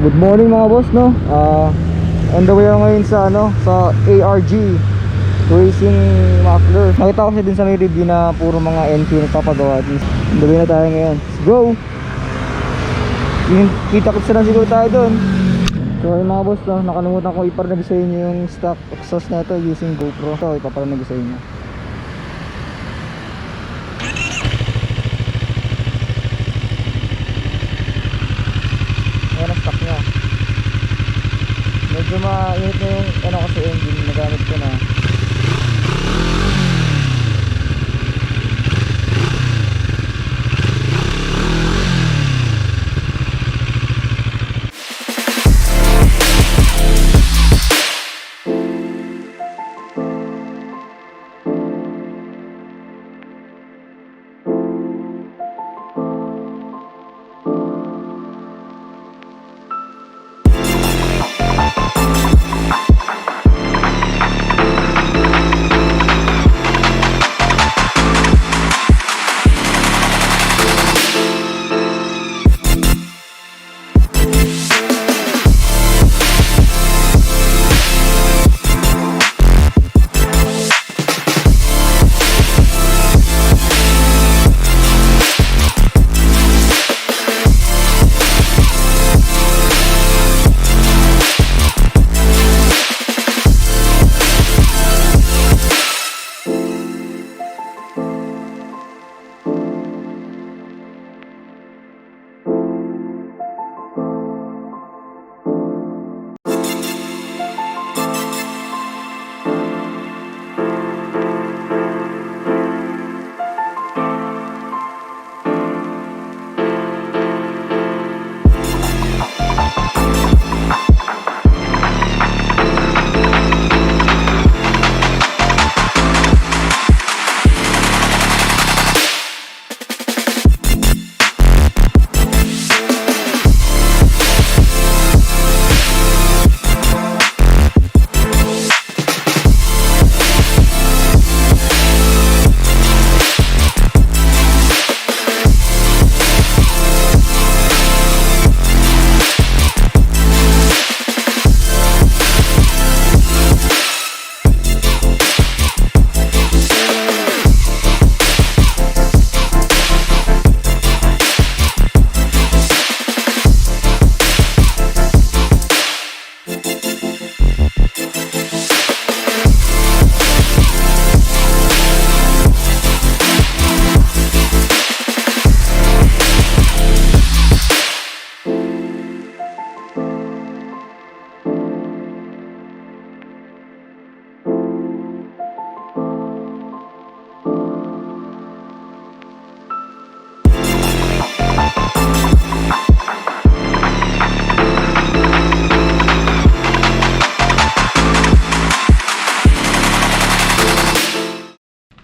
good morning mga boss, no? On the way ako ngayon sa sa ARG racing muffler. Nakita ko siya din sa may review na puro mga NK nagpapagawa. On the way na tayo ngayon. Let's go! Kita ko sila siguro tayo doon. So ayun mga boss, no? Nakalimutan ko iparinig sa inyo yung stock exhaust na ito using GoPro. So ipaparinig sa inyo. Ayan ang stock nya. Medyo mainit na yung kasi engine nagamit ko na.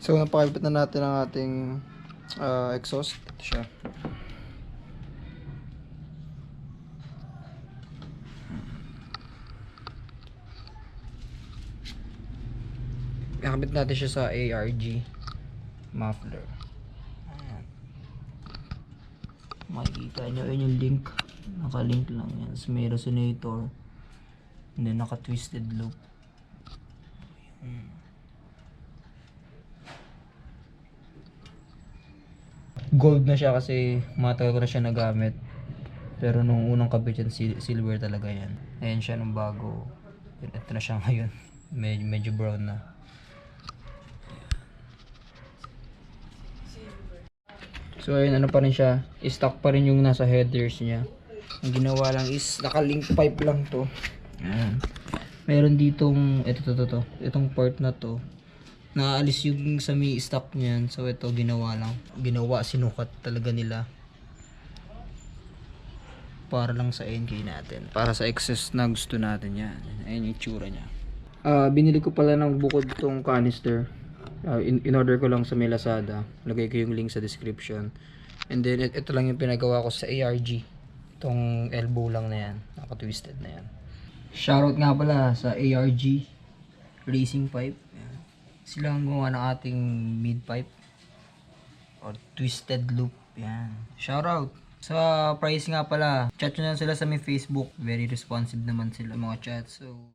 So napakabit na natin ang ating exhaust. Ito siya. Nakabit natin siya sa ARG muffler. Ayan. Makikita nyo yun yung link. Nakalink lang yan. So, may resonator. And then naka-twisted loop. Gold na siya kasi matagal ko na siya nagamit. Pero nung unang kabit yan, silver talaga yan. Ayan siya nung bago. Ito na siya ngayon. Medyo brown na. So ayun, ano pa rin siya. Stock pa rin yung nasa headers niya. Ang ginawa lang is naka-link pipe lang to. Ayan. Meron ditong itong part na to. Naalis yung sa may stock niyan. So ito ginawa lang. Sinukat talaga nila. Para lang sa NK natin. Para sa excess na gusto natin yan. Ayan yung itsura niya. Binili ko pala ng bukod tong canister. In order ko lang sa may Lazada. Lagay ko yung link sa description. And then ito lang yung pinagawa ko sa ARG. Itong elbow lang na yan. Naka-twisted na yan. Shoutout nga pala sa ARG racing pipe. Sila ang gumawa ng ating mid pipe or twisted loop. Yan. Shout out Sa price nga pala, chat nyo na sila sa may Facebook. Very responsive naman sila mga chat. So,